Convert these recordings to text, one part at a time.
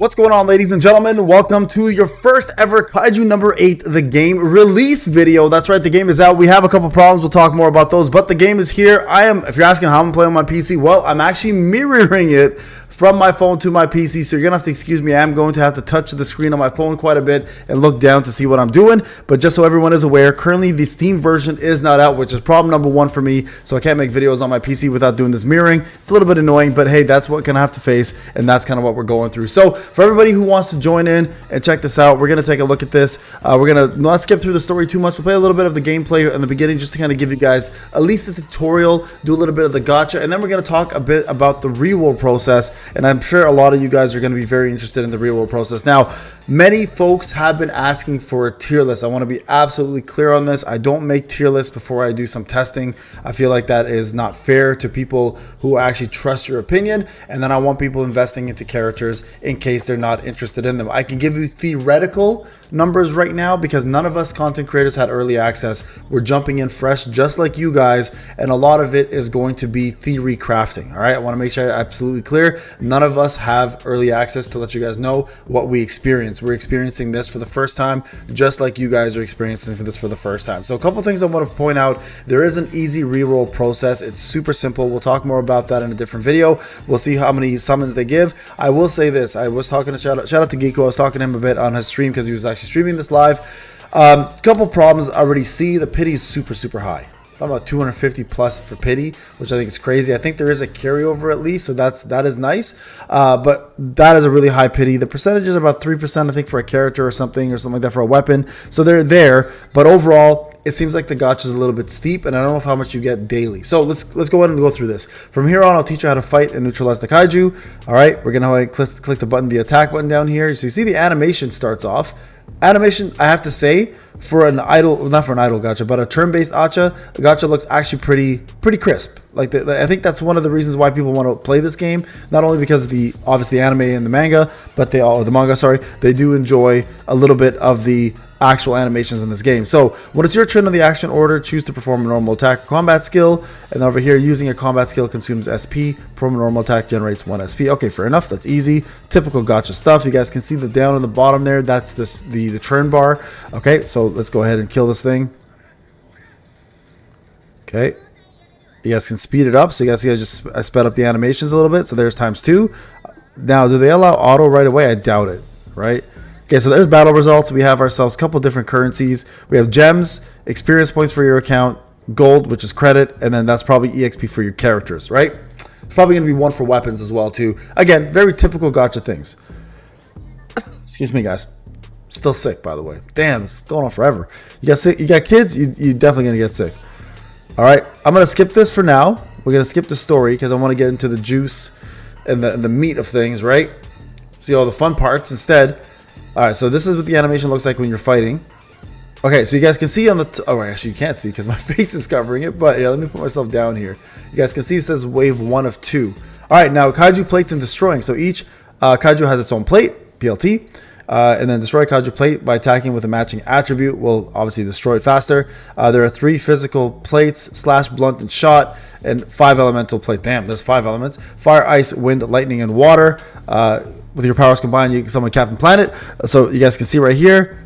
What's going on, ladies and gentlemen? Welcome to your first ever Kaiju number 8, the game release video. That's right, the game is out. We have a couple problems. We'll talk more about those, but the game is here. If you're asking how I'm playing on my PC, well, I'm actually mirroring it from my phone to my PC, so you're gonna have to excuse me. I'm going to have to touch the screen on my phone quite a bit and look down to see what I'm doing. But just so everyone is aware, currently the Steam version is not out, which is problem number one for me. So I can't make videos on my PC without doing this mirroring. It's a little bit annoying, but hey, that's what we're gonna have to face, and that's kind of what we're going through. So for everybody who wants to join in and check this out, we're gonna take a look at this. We're gonna not skip through the story too much. We'll play a little bit of the gameplay in the beginning just to kind of give you guys at least the tutorial, do a little bit of the gacha, and then we're gonna talk a bit about the reroll process. And I'm sure a lot of you guys are going to be very interested in the reroll process. Now, many folks have been asking for a tier list. I want to be absolutely clear on this. I don't make tier lists before I do some testing. I feel like that is not fair to people who actually trust your opinion, and then I want people investing into characters in case they're not interested in them. I can give you theoretical numbers right now because none of us content creators had early access. We're jumping in fresh just like you guys, and a lot of it is going to be theory crafting. All right, I want to make sure I'm absolutely clear. None of us have early access to let you guys know what we experience. We're experiencing this for the first time, just like you guys are experiencing this for the first time. So a couple things I want to point out. There is an easy reroll process. It's super simple. We'll talk more about that in a different video. We'll see how many summons they give. I will say this. I was talking to shout out to Geeko. I was talking to him a bit on his stream because he was actually streaming this live. Couple problems I already see. The pity is super high. I'm about 250 plus for pity, which I think is crazy. I think there is a carryover at least, so that is nice. But that is a really high pity. The percentage is about 3%, I think, for a character or something like that for a weapon. So they're there, but overall, it seems like the gacha is a little bit steep, and I don't know how much you get daily. So let's go ahead and go through this. From here on, I'll teach you how to fight and neutralize the kaiju. All right, we're gonna click the button, the attack button down here. So you see the animation starts off. Animation, I have to say, for an idle, not for an idle gacha, but a turn-based gacha looks actually pretty crisp. I think that's one of the reasons why people want to play this game. Not only because of the obviously anime and the manga, but they do enjoy a little bit of the actual animations in this game. So when it's your turn on the action order, choose to perform a normal attack or combat skill, and over here, using a combat skill consumes SP. Perform a normal attack generates 1 SP. Okay, fair enough. That's easy. Typical gacha stuff. You guys can see the down on the bottom there. That's the turn bar. Okay, so let's go ahead and kill this thing. Okay, you guys can speed it up. So you guys see I sped up the animations a little bit. So there's ×2. Now, do they allow auto right away? I doubt it. Right. Okay, so there's battle results. We have ourselves a couple different currencies. We have gems, experience points for your account, gold, which is credit, and then that's probably EXP for your characters, right? It's probably going to be one for weapons as well, too. Again, very typical gacha things. Excuse me, guys. Still sick, by the way. Damn, it's going on forever. You got kids, you're definitely going to get sick. All right, I'm going to skip this for now. We're going to skip the story because I want to get into the juice and the meat of things, right? See all the fun parts instead. All right, so this is what the animation looks like when you're fighting. Okay, so you guys can see on the... oh, actually, you can't see because my face is covering it. But yeah, let me put myself down here. You guys can see it says wave 1 of 2. All right, now kaiju plates and destroying. So each kaiju has its own plate, PLT. And then destroy kaiju plate by attacking with a matching attribute will obviously destroy it faster. There are 3 physical plates, slash, blunt, and shot, and 5 elemental plates. Damn, there's 5 elements. Fire, ice, wind, lightning, and water. With your powers combined, you can summon Captain Planet. So you guys can see right here,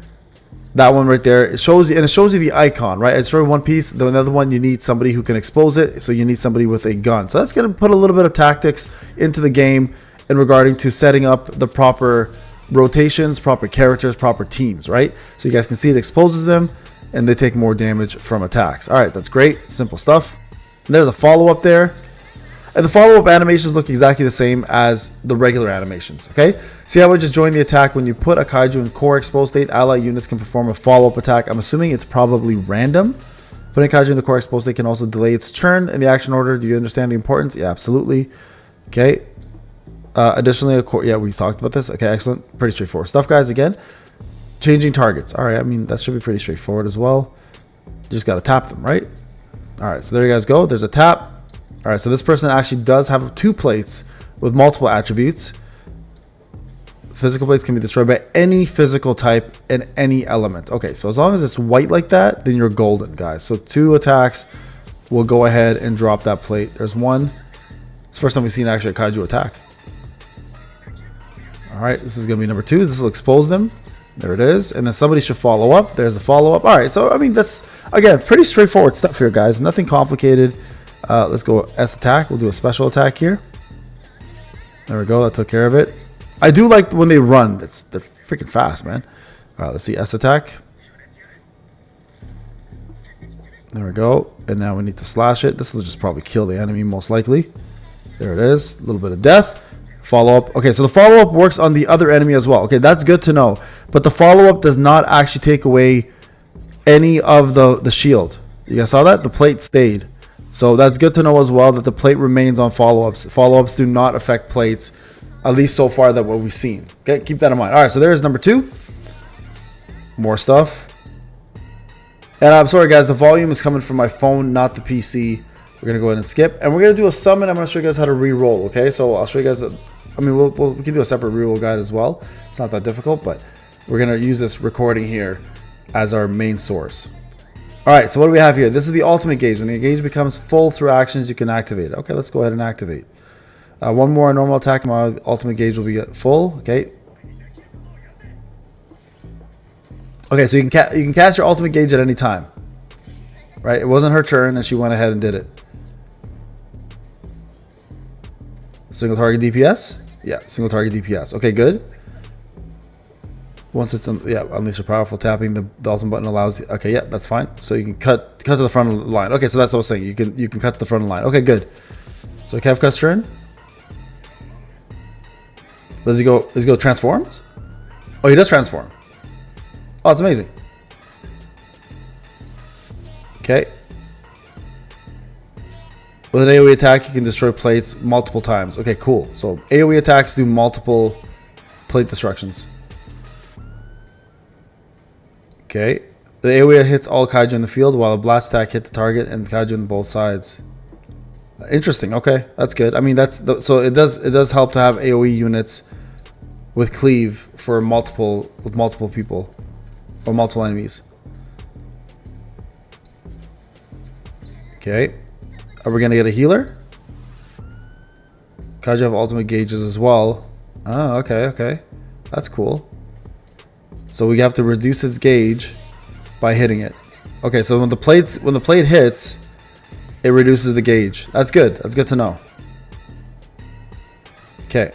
that one right there. It shows you the icon, right? It's showing one piece. The another one, you need somebody who can expose it. So you need somebody with a gun. So that's going to put a little bit of tactics into the game in regarding to setting up the proper rotations, proper characters, proper teams, right? So you guys can see it exposes them, and they take more damage from attacks. All right, that's great. Simple stuff. And there's a follow-up there. And the follow-up animations look exactly the same as the regular animations, okay? See how I just joined the attack. When you put a kaiju in core exposed state, ally units can perform a follow-up attack. I'm assuming it's probably random. Putting kaiju in the core exposed state can also delay its turn in the action order. Do you understand the importance? Yeah, absolutely. Okay. Additionally, yeah, we talked about this. Okay, excellent. Pretty straightforward stuff, guys. Again, changing targets. All right, I mean, that should be pretty straightforward as well. You just got to tap them, right? All right, so there you guys go. There's a tap. All right, so this person actually does have 2 plates with multiple attributes. Physical plates can be destroyed by any physical type and any element. Okay, so as long as it's white like that, then you're golden, guys. So 2 attacks will go ahead and drop that plate. There's one. It's the first time we've seen actually a kaiju attack. All right, this is going to be number 2. This will expose them. There it is. And then somebody should follow up. There's the follow-up. All right, so, I mean, that's, again, pretty straightforward stuff here, guys. Nothing complicated. Let's go S attack. We'll do a special attack here. There we go. That took care of it. I do like when they run. They're freaking fast, man. All right, let's see S attack. There we go. And now we need to slash it. This will just probably kill the enemy most likely. There it is. A little bit of death. Follow-up. Okay, so the follow-up works on the other enemy as well. Okay, that's good to know. But the follow-up does not actually take away any of the shield. You guys saw that? The plate stayed. So that's good to know as well that the plate remains on follow-ups. Follow-ups do not affect plates, at least so far that what we've seen. Okay, keep that in mind. All right, so there's number 2. More stuff. And I'm sorry, guys, the volume is coming from my phone, not the PC. We're going to go ahead and skip. And we're going to do a summon. I'm going to show you guys how to re-roll, okay? So I'll show you guys, I mean, we can do a separate re-roll guide as well. It's not that difficult, but we're going to use this recording here as our main source. All right, so what do we have here? This is the ultimate gauge. When the gauge becomes full through actions, you can activate it. Okay, let's go ahead and activate. One more normal attack, my ultimate gauge will be full. Okay. Okay, so you can cast your ultimate gauge at any time. Right? It wasn't her turn, and she went ahead and did it. Single target DPS? Yeah, single target DPS. Okay, good. Once it's unleash a powerful tapping, the ultimate button allows you. Okay, yeah, that's fine. So you can cut to the front of the line. Okay, so that's what I was saying. You can cut to the front of the line. Okay, good. So Kev cuts turn. Does he go transforms? Oh, he does transform. Oh, it's amazing. Okay. With an AoE attack, you can destroy plates multiple times. Okay, cool. So AoE attacks do multiple plate destructions. Okay. The AoE hits all Kaiju in the field, while a blast attack hit the target and the Kaiju on both sides. Interesting. Okay, that's good. I mean, so it does help to have AoE units with cleave for multiple people or multiple enemies. Okay. Are we gonna get a healer? Kaiju have ultimate gauges as well. Oh, okay. That's cool. So we have to reduce its gauge by hitting it. Okay, so when the plate hits, it reduces the gauge. That's good. That's good to know. Okay.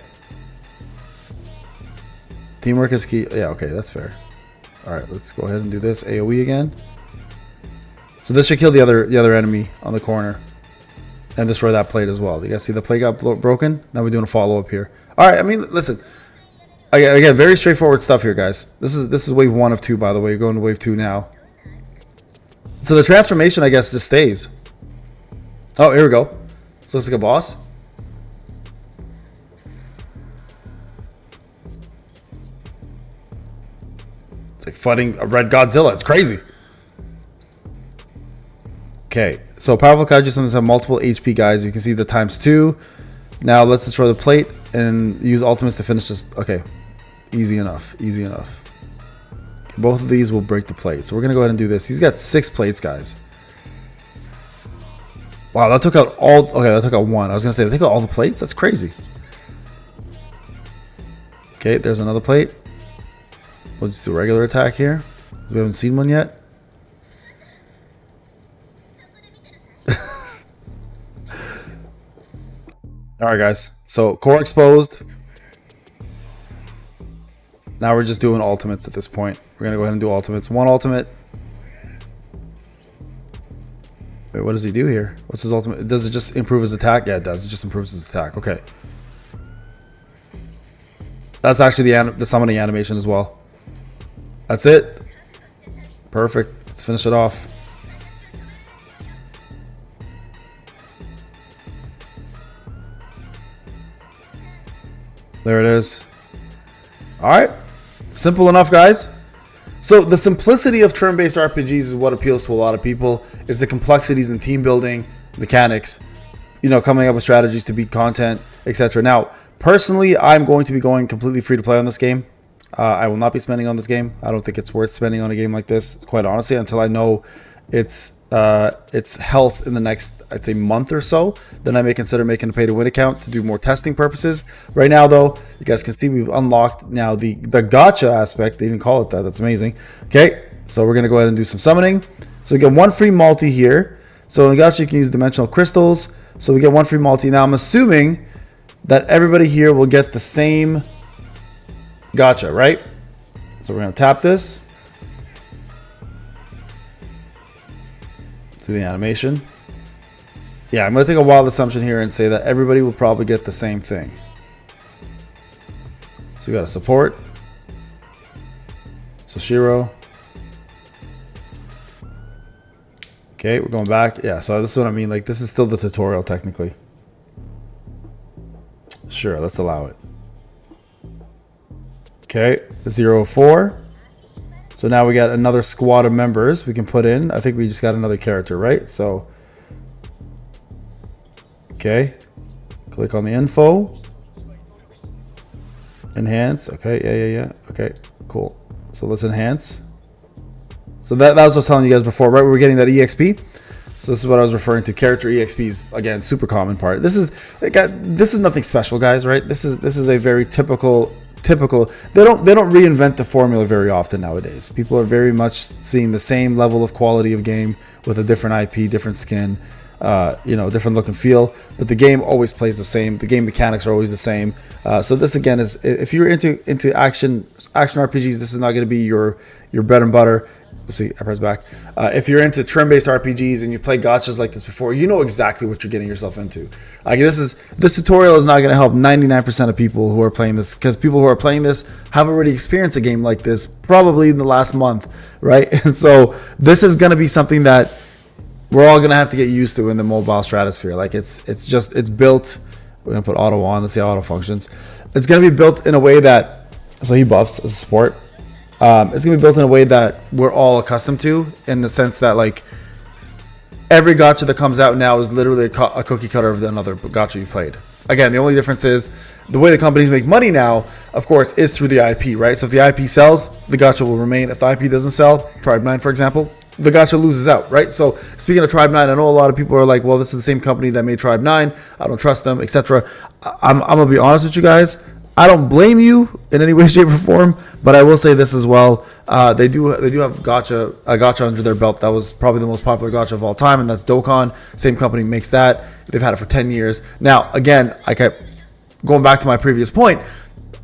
Teamwork is key. Yeah, okay, that's fair. All right, let's go ahead and do this AoE again. So this should kill the other enemy on the corner and destroy that plate as well. You guys see the plate got broken? Now we're doing a follow-up here. All right, I mean, listen. Again, very straightforward stuff here, guys. This is wave 1 of 2, by the way. You're going to wave 2 now. So the transformation, I guess, just stays. Oh, here we go. So looks like a boss. It's like fighting a red Godzilla. It's crazy. Okay, so powerful Kaiju sometimes have multiple HP, guys. You can see the ×2. Now let's destroy the plate and use ultimates to finish this. Okay, easy enough. Easy enough. Okay, both of these will break the plate. So we're gonna go ahead and do this. He's got 6 plates, guys. Wow, that took out all. Okay, that took out 1. I was gonna say, they took out all the plates. That's crazy. Okay, there's another plate. We'll just do a regular attack here. We haven't seen one yet. Alright, guys. So, core exposed. Now we're just doing ultimates at this point. We're going to go ahead and do ultimates. 1 ultimate. Wait, what does he do here? What's his ultimate? Does it just improve his attack? Yeah, it does. It just improves his attack. Okay. That's actually the summoning animation as well. That's it. Perfect. Let's finish it off. There it is. Alright. Simple enough, guys. So the simplicity of turn-based RPGs is what appeals to a lot of people. Is the complexities in team building, mechanics, coming up with strategies to beat content, etc. Now, personally, I'm going to be going completely free to play on this game. I will not be spending on this game. I don't think it's worth spending on a game like this, quite honestly, until I know it's its health in the next, I'd say, month or so, then I may consider making a pay-to-win account to do more testing purposes. Right now, though, you guys can see we've unlocked now the gacha aspect. They even call it that. That's amazing. Okay, so we're going to go ahead and do some summoning. So we get one free multi here. So in the gacha, you can use dimensional crystals. So we get one free multi. Now I'm assuming that everybody here will get the same gacha, right? So we're going to tap this. See the animation. Yeah, I'm going to take a wild assumption here and say that everybody will probably get the same thing. So we got a support. Soshiro. Okay, we're going back. Yeah, so this is what I mean. Like, this is still the tutorial, technically. Sure, let's allow it. Okay, 0-4. So now we got another squad of members we can put in. I think we just got another character, right? So, okay. Click on the info. Enhance. Okay, yeah. Okay, cool. So let's enhance. So that was what I was telling you guys before, right? We were getting that EXP. So this is what I was referring to. Character EXPs, again, super common part. This is nothing special, guys, right? This is a very typical. They don't reinvent the formula very often nowadays. People are very much seeing the same level of quality of game with a different IP, different skin, different look and feel. But the game always plays the same. The game mechanics are always the same. So this again is, if you're into action RPGs, this is not going to be your bread and butter. Let's see, I press back. If you're into turn-based RPGs and you play gachas like this before, you know exactly what you're getting yourself into. Like this tutorial is not going to help 99% of people who are playing this, because people who are playing this have already experienced a game like this probably in the last month, right? And so this is going to be something that we're all going to have to get used to in the mobile stratosphere. Like it's built. We're going to put auto on. Let's see how auto functions. It's going to be built in a way that, so he buffs as a support. It's going to be built in a way that we're all accustomed to, in the sense that like every gacha that comes out now is literally a cookie cutter of another gacha you played. Again, the only difference is the way the companies make money now, of course, is through the IP, right? So if the IP sells, the gacha will remain. If the IP doesn't sell, Tribe 9, for example, the gacha loses out, right? So speaking of Tribe 9, I know a lot of people are like, well, this is the same company that made Tribe 9. I don't trust them, etc. I'm going to be honest with you guys. I don't blame you in any way, shape, or form, but I will say this as well. They do have a gacha under their belt that was probably the most popular gacha of all time, and that's Dokkan. Same company makes that. They've had it for 10 years. Now, again, I kept going back to my previous point.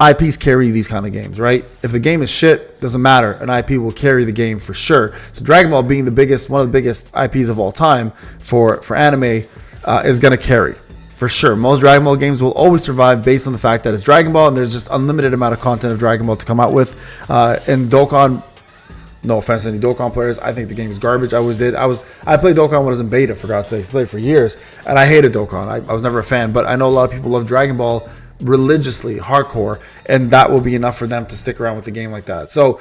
IPs carry these kind of games, right? If the game is shit, doesn't matter. An IP will carry the game for sure. So Dragon Ball being one of the biggest IPs of all time for anime is going to carry. For sure, most Dragon Ball games will always survive based on the fact that it's Dragon Ball and there's just unlimited amount of content of Dragon Ball to come out with. And Dokkan, no offense to any Dokkan players, I think the game is garbage. I played Dokkan when I was in beta, for God's sakes. I played it for years, and I hated Dokkan. I was never a fan, but I know a lot of people love Dragon Ball religiously, hardcore, and that will be enough for them to stick around with the game like that. So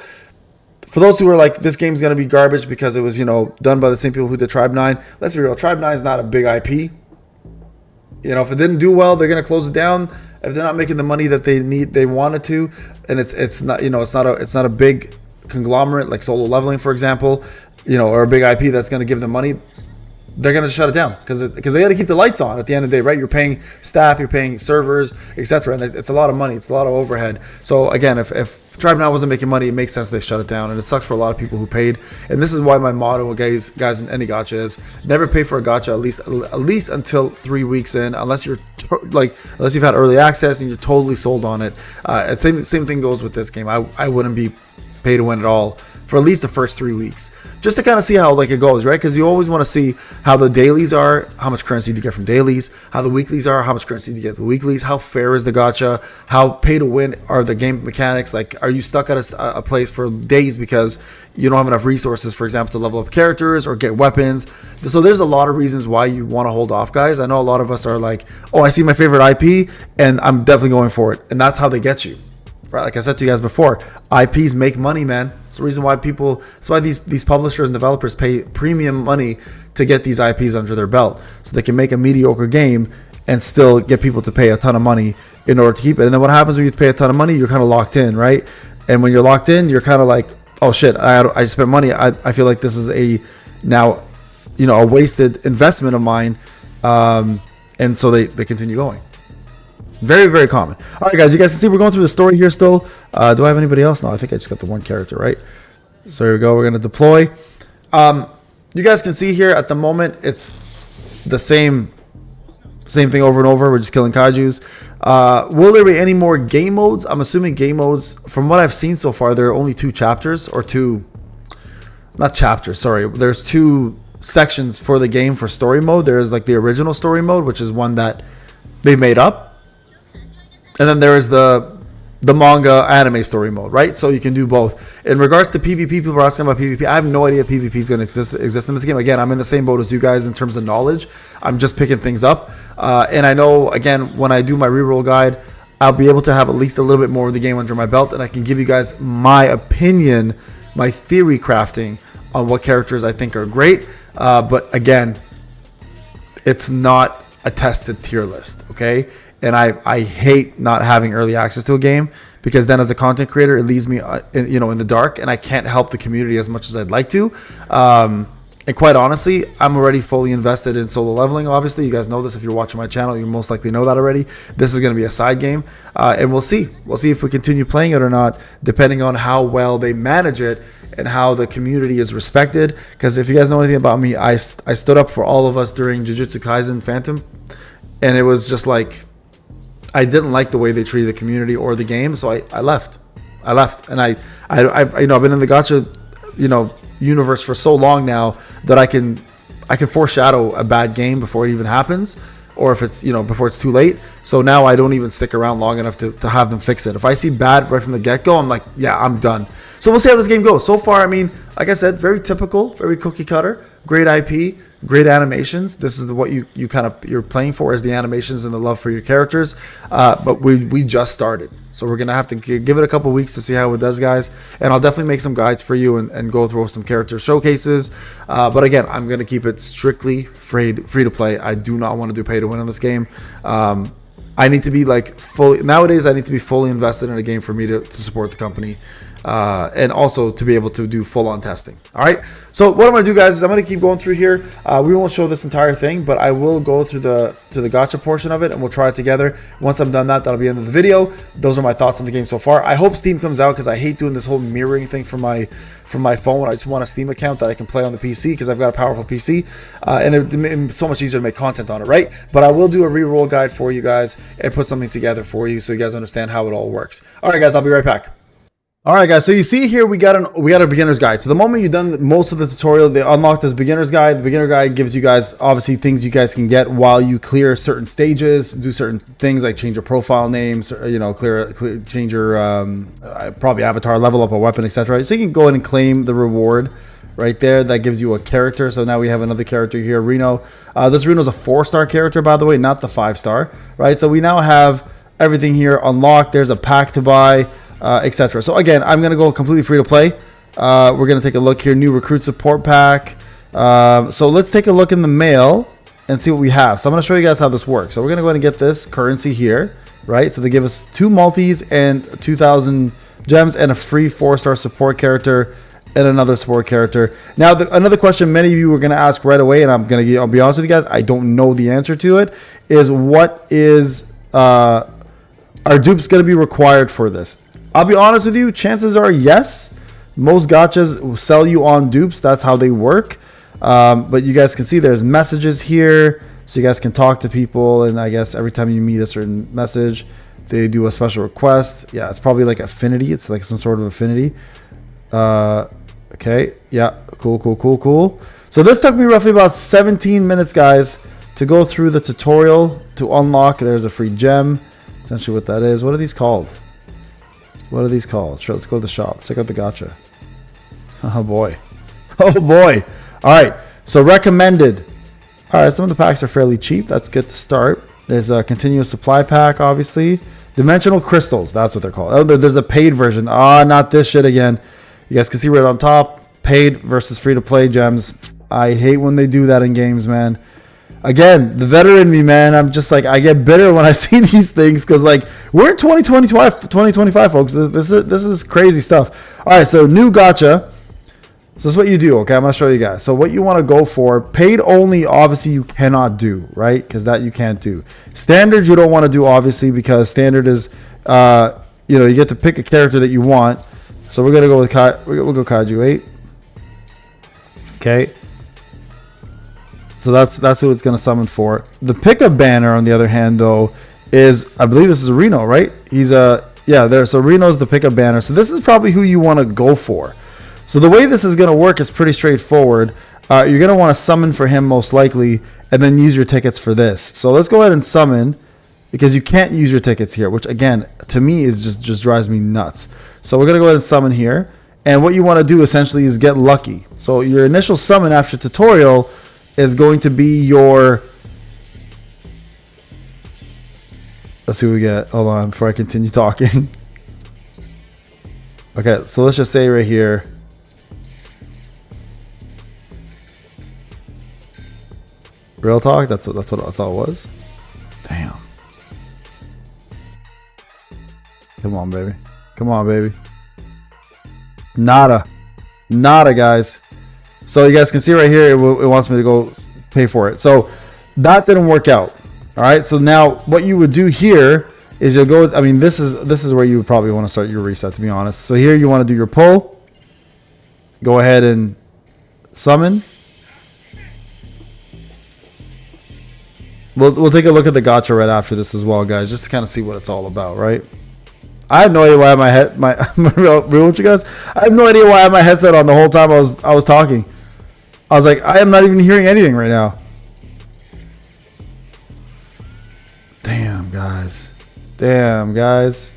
for those who are like, this game's going to be garbage because it was, done by the same people who did Tribe 9, let's be real, Tribe 9 is not a big IP. If it didn't do well, they're going to close it down. If they're not making the money that they wanted to, and it's not it's not a big conglomerate like Solo Leveling, for example, or a big IP that's going to give them money, they're going to shut it down because they got to keep the lights on at the end of the day, right? You're paying staff, you're paying servers, etc., and it's a lot of money. It's a lot of overhead. So again, if Tribe Now wasn't making money, it makes sense they shut it down, and it sucks for a lot of people who paid. And this is why my motto, guys in any gacha is never pay for a gacha at least until 3 weeks in, unless you've had early access and you're totally sold on it. Same thing goes with this game. I wouldn't be pay to win at all for at least the first 3 weeks, just to kind of see how it goes, right? Because you always want to see how the dailies are, how much currency do you get from dailies, how the weeklies are, how much currency do you get the weeklies, how fair is the gacha, how pay to win are the game mechanics. Like, are you stuck at a place for days because you don't have enough resources, for example, to level up characters or get weapons? So there's a lot of reasons why you want to hold off, guys. I know a lot of us are like, oh, I see my favorite IP and I'm definitely going for it, and that's how they get you. Right, like I said to you guys before, IPs make money, man. It's the reason why that's why these publishers and developers pay premium money to get these IPs under their belt, so they can make a mediocre game and still get people to pay a ton of money in order to keep it. And then what happens when you pay a ton of money? You're kind of locked in, right? And when you're locked in, you're kind of like, oh shit, I just spent money. I feel like this is a wasted investment of mine. And so they continue going. Very, very common. All right, guys, you guys can see we're going through the story here still. Do I have anybody else? No, I think I just got the one character, right? So here we go. We're going to deploy. You guys can see here at the moment, it's the same thing over and over. We're just killing kaijus. Will there be any more game modes? I'm assuming game modes, from what I've seen so far, there are only 2 chapters, or 2, not chapters, sorry. There's 2 sections for the game for story mode. There's like the original story mode, which is one that they made up. And then there is the manga anime story mode, right? So you can do both. In regards to PvP, people are asking about PvP. I have no idea if PvP is going to exist in this game. Again, I'm in the same boat as you guys in terms of knowledge. I'm just picking things up. And I know, again, when I do my reroll guide, I'll be able to have at least a little bit more of the game under my belt, and I can give you guys my opinion, my theory crafting on what characters I think are great. But again, it's not a tested tier list, okay? And I hate not having early access to a game, because then as a content creator, it leaves me in the dark, and I can't help the community as much as I'd like to. And quite honestly, I'm already fully invested in solo leveling. Obviously, you guys know this. If you're watching my channel, you most likely know that already. This is going to be a side game, and we'll see. We'll see if we continue playing it or not, depending on how well they manage it and how the community is respected. Because if you guys know anything about me, I stood up for all of us during Jujutsu Kaisen Phantom, and it was just like, I didn't like the way they treated the community or the game, so I left. And I've been in the gacha, universe for so long now that I can foreshadow a bad game before it even happens, or if it's before it's too late. So now I don't even stick around long enough to have them fix it. If I see bad right from the get-go, I'm like, yeah, I'm done. So we'll see how this game goes. So far, I mean, like I said, very typical, very cookie cutter, great IP, great animations. This is what you're playing for, is the animations and the love for your characters. But we just started, so we're gonna have to give it a couple weeks to see how it does, guys. And I'll definitely make some guides for you and go through some character showcases. But again, I'm gonna keep it strictly free to play. I do not want to do pay to win in this game. I need to be nowadays I need to be fully invested in a game for me to support the company. And also to be able to do full-on testing. All right, so what I'm going to do, guys, is I'm going to keep going through here. We won't show this entire thing, but I will go through the gacha portion of it, and we'll try it together. Once I'm done that'll be the end of the video. Those are my thoughts on the game so far. I hope Steam comes out, because I hate doing this whole mirroring thing from my phone. I just want a Steam account that I can play on the PC, because I've got a powerful PC, and it's so much easier to make content on it, right? But I will do a reroll guide for you guys and put something together for you so you guys understand how it all works. All right, guys, I'll be right back. All right, guys, so you see here we got a beginner's guide. So the moment you've done most of the tutorial, they unlock this beginner's guide. The beginner guide gives you guys obviously things you guys can get while you clear certain stages, do certain things like change your profile names, change your probably avatar, level up a weapon, etc. So you can go ahead and claim the reward right there. That gives you a character. So now we have another character here, Reno. This Reno's a 4-star character, by the way, not the 5-star, right? So we now have everything here unlocked. There's a pack to buy, etc. So again, I'm going to go completely free to play. We're going to take a look here. New recruit support pack. So let's take a look in the mail and see what we have. So I'm going to show you guys how this works. So we're going to go ahead and get this currency here, right? So they give us 2 multis and 2,000 gems and a free 4-star support character and another support character. Now, another question many of you are going to ask right away, and I'll be honest with you guys, I don't know the answer to it, is what is are dupes going to be required for this? I'll be honest with you, chances are yes. Most gachas will sell you on dupes. That's how they work. But you guys can see there's messages here, so you guys can talk to people, and I guess every time you meet a certain message, they do a special request. Yeah, it's probably like affinity. It's like some sort of affinity. Okay, yeah, cool. So this took me roughly about 17 minutes, guys, to go through the tutorial to unlock. There's a free gem. Essentially what that is. What are these called? Sure, let's go to the shop. Check out the gacha. Oh boy. All right, so recommended. All right, some of the packs are fairly cheap. That's good to start. There's a continuous supply pack, obviously. Dimensional crystals, that's what they're called. Oh, there's a paid version. Not this shit again. You guys can see right on top, paid versus free to play gems. I hate when they do that in games, man. Again, the veteran in me, man, I'm just like, I get bitter when I see these things, because like we're in 2025, folks. This is crazy stuff. All right, so new gacha. So this is what you do, okay? I'm going to show you guys. So what you want to go for, paid only, obviously you cannot do, right? Because that you can't do. Standard you don't want to do, obviously, because standard is, you know, you get to pick a character that you want. So we're going to go with, we'll go Kaiju 8. Okay. So that's who it's going to summon for. The pickup banner, on the other hand, though, is, I believe this is Reno, right? He's yeah, there. So Reno's the pickup banner. So this is probably who you want to go for. So the way this is going to work is pretty straightforward. You're going to want to summon for him most likely, and then use your tickets for this. So let's go ahead and summon, because you can't use your tickets here, which again, to me is just drives me nuts. So we're going to go ahead and summon here. And what you want to do essentially is get lucky. So your initial summon after tutorial is going to be your... Let's see what we get. Hold on before I continue talking. Okay, so let's just say right here. Real talk? That's all it was? Damn. Come on, baby. Come on, baby. Nada, guys. So you guys can see right here, it wants me to go pay for it. So that didn't work out. All right. So now what you would do here is you'll go. I mean, this is where you would probably want to start your reset, to be honest. So here you want to do your pull. Go ahead and summon. We'll take a look at the gacha right after this as well, guys, just to kind of see what it's all about, right? I have no idea why real with you guys. I have no idea why I had my headset on the whole time I was talking. I was like, I am not even hearing anything right now. Damn, guys. Damn, guys.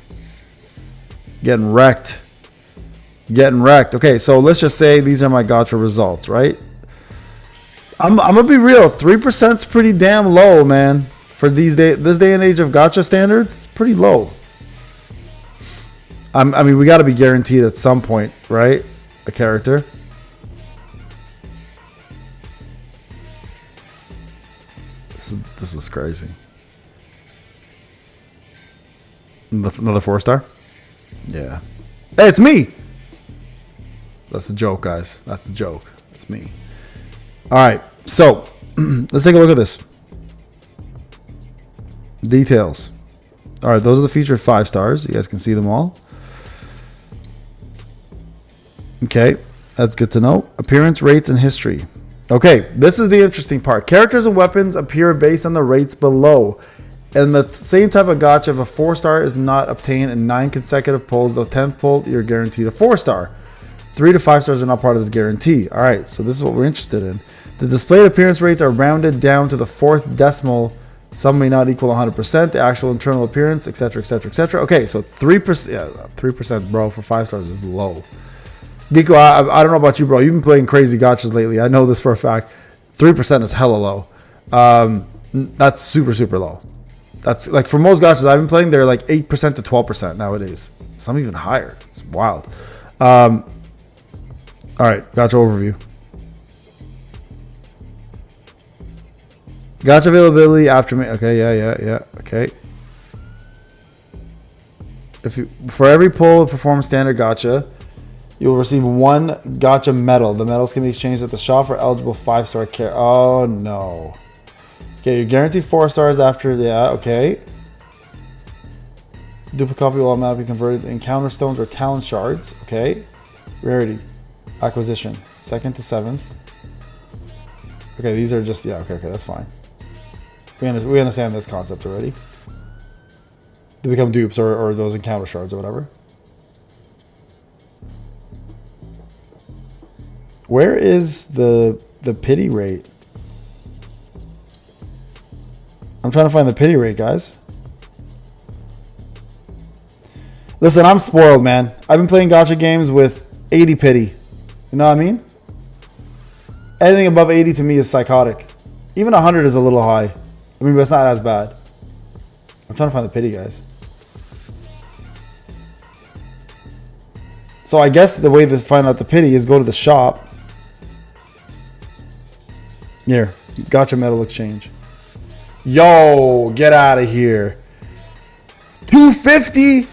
Getting wrecked. Getting wrecked. Okay, so let's just say these are my gacha results, right? I'm gonna be real. 3% is pretty damn low, man. For this day and age of gacha standards, it's pretty low. I mean, we got to be guaranteed at some point, right? A character. This is crazy. Another 4-star? Yeah. Hey, it's me! That's the joke, guys. That's the joke. It's me. All right. So, let's take a look at this. Details. All right. Those are the featured 5 stars. You guys can see them all. Okay. That's good to know. Appearance, rates, and history. Okay. This is the interesting part. Characters and weapons appear based on the rates below. And the same type of gacha, if a 4-star is not obtained in 9 consecutive pulls, the 10th pull, you're guaranteed a 4-star. 3 to 5 stars are not part of this guarantee. All right. So this is what we're interested in. The displayed appearance rates are rounded down to the 4th decimal. Some may not equal 100%. The actual internal appearance, etc., etc., etc. Okay, so 3%. Yeah, 3%, bro, for 5 stars is low. Geeko, I don't know about you, bro. You've been playing crazy gachas lately. I know this for a fact. 3% is hella low. That's super, super low. That's like for most gachas I've been playing, they're like 8% to 12% nowadays. Some even higher. It's wild. All right, gacha overview. Gacha availability after me. Okay, yeah. Okay. For every pull perform standard gacha, you will receive 1 gacha medal. The medals can be exchanged at the shop for eligible 5-star care. Oh no. Okay, you're guaranteed 4 stars after. Yeah, okay. Duplicate copy will automatically be converted to encounter stones or talent shards. Okay. Rarity. Acquisition. 2nd to 7th. Okay, these are just, yeah, okay, that's fine. We understand this concept already. They become dupes or those encounter shards or whatever. Where is the pity rate? I'm trying to find the pity rate, guys. Listen, I'm spoiled, man. I've been playing gacha games with 80 pity. You know what I mean? Anything above 80 to me is psychotic. Even 100 is a little high. I mean, but it's not as bad. I'm trying to find the pity, guys. So I guess the way to find out the pity is go to the shop. Here, gacha medal exchange. Yo, get out of here. 250?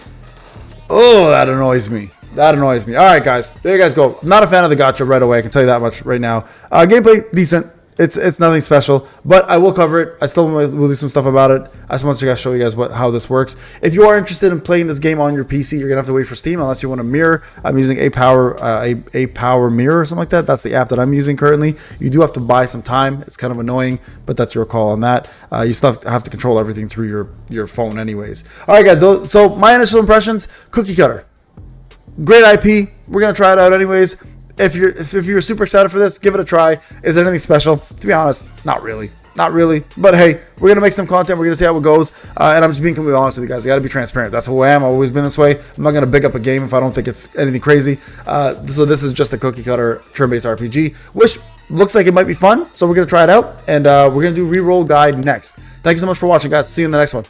Oh, that annoys me. That annoys me. All right, guys. There you guys go. I'm not a fan of the gacha right away. I can tell you that much right now. Gameplay, decent. It's nothing special, but I will cover it. I still will do some stuff about it. I just want to show you guys how this works. If you are interested in playing this game on your PC, you're gonna have to wait for Steam unless you want a mirror. I'm using a power mirror or something like that. That's the app that I'm using currently. You do have to buy some time. It's kind of annoying, but that's your call on that. You still have to control everything through your phone, anyways. All right, guys. So my initial impressions: cookie cutter, great IP. We're gonna try it out anyways. If you're super excited for this, give it a try. Is there anything special? To be honest, not really. Not really. But hey, we're going to make some content. We're going to see how it goes. And I'm just being completely honest with you guys. I got to be transparent. That's who I am. I've always been this way. I'm not going to big up a game if I don't think it's anything crazy. So this is just a cookie cutter turn-based RPG, which looks like it might be fun. So we're going to try it out. And we're going to do reroll guide next. Thank you so much for watching, guys. See you in the next one.